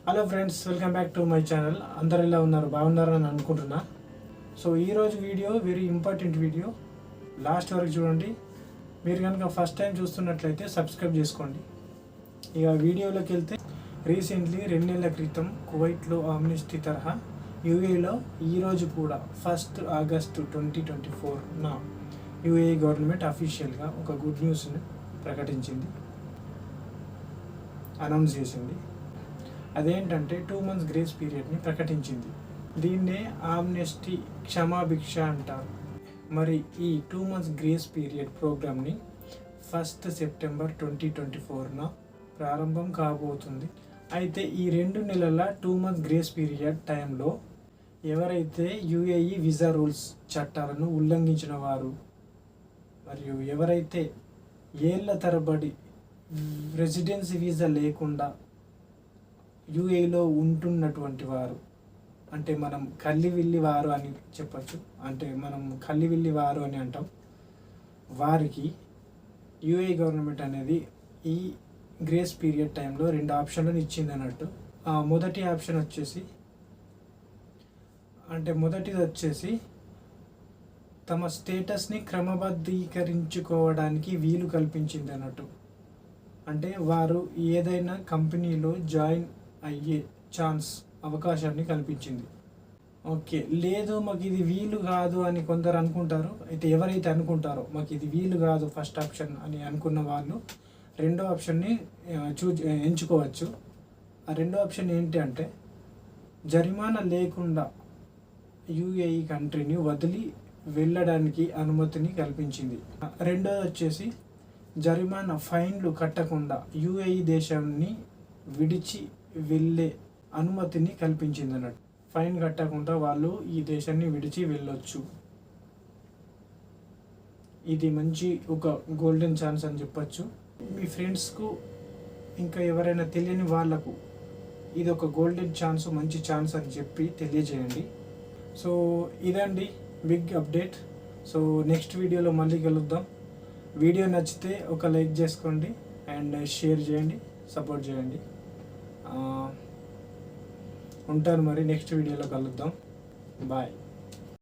Hello friends, welcome back to my channel. అందరు ఎలా ఉన్నారు? బాగున్నారని అనుకుంటున్నా. సో ఈరోజు video very important video, last వరకు చూడండి. మీరు కనుక ఫస్ట్ టైం చూస్తున్నట్లయితే సబ్స్క్రైబ్ చేసుకోండి. ఇక వీడియోలోకి వెళ్తే, రీసెంట్లీ 2 నెలల క్రితం కువైట్లో ఆమ్నెస్టీ తరహా యూఏలో ఈరోజు కూడా 1 ఆగస్టు 2024 యూఏ గవర్నమెంట్ అఫీషియల్గా ఒక గుడ్ న్యూస్ని ప్రకటించింది, అనౌన్స్ చేసింది. అదేంటంటే 2 months గ్రేస్ పీరియడ్ని ప్రకటించింది. దీన్నే ఆమ్నెస్టీ క్షమాభిక్ష అంటారు. మరి ఈ 2 months గ్రేస్ పీరియడ్ ప్రోగ్రామ్ని 1 సెప్టెంబర్ 2024 ప్రారంభం కాబోతుంది. అయితే ఈ 2 నెలల 2 months గ్రేస్ పీరియడ్ టైంలో ఎవరైతే యూఏఈ వీసా రూల్స్ చట్టాలను ఉల్లంఘించిన వారు, మరియు ఎవరైతే ఏళ్ల తరబడి రెసిడెన్సీ వీసా లేకుండా యూఏలో ఉంటున్నటువంటి వారు, అంటే మనం కల్లివిల్లి వారు అని చెప్పచ్చు, అంటే మనం కల్లివిల్లి వారు అని అంటాం, వారికి యూఏ గవర్నమెంట్ అనేది ఈ గ్రేస్ పీరియడ్ టైంలో 2 ఆప్షన్లను ఇచ్చింది అన్నట్టు. మొదటి ఆప్షన్ వచ్చేసి, మొదటిది వచ్చేసి తమ స్టేటస్ని క్రమబద్ధీకరించుకోవడానికి వీలు కల్పించింది అన్నట్టు. అంటే వారు ఏదైనా కంపెనీలో జాయిన్ అయ్యే అవకాశాన్ని కల్పించింది. ఓకే, లేదు మాకు ఇది వీలు కాదు అని కొందరు అనుకుంటారు. అయితే ఎవరైతే అనుకుంటారో మాకు ఇది వీలు కాదు ఫస్ట్ ఆప్షన్ అని అనుకున్న వాళ్ళు రెండో ఆప్షన్ని ఎంచుకోవచ్చు. ఆ రెండో ఆప్షన్ ఏంటి అంటే, జరిమానా లేకుండా యూఏఈ కంట్రీని వదిలి వెళ్ళడానికి అనుమతిని కల్పించింది. రెండోది వచ్చేసి, జరిమానా ఫైన్లు కట్టకుండా యూఏఈ దేశాన్ని విడిచి వెళ్ళే అనుమతిని కల్పించింది అన్నట్టు. ఫైన్ కట్టకుండా వాళ్ళు ఈ దేశాన్ని విడిచి వెళ్ళొచ్చు. ఇది మంచి ఒక గోల్డెన్ ఛాన్స్ అని చెప్పచ్చు. మీ ఫ్రెండ్స్కు ఇంకా ఎవరైనా తెలియని వాళ్ళకు ఇది ఒక గోల్డెన్ ఛాన్స్, మంచి ఛాన్స్ అని చెప్పి తెలియజేయండి. సో ఇదండి బిగ్ అప్డేట్. సో నెక్స్ట్ వీడియోలో మళ్ళీ కలుద్దాం. వీడియో నచ్చితే ఒక లైక్ చేసుకోండి అండ్ షేర్ చేయండి, సపోర్ట్ చేయండి. ఉంటాను, మరి నెక్స్ట్ వీడియోలో కలుద్దాం. బాయ్.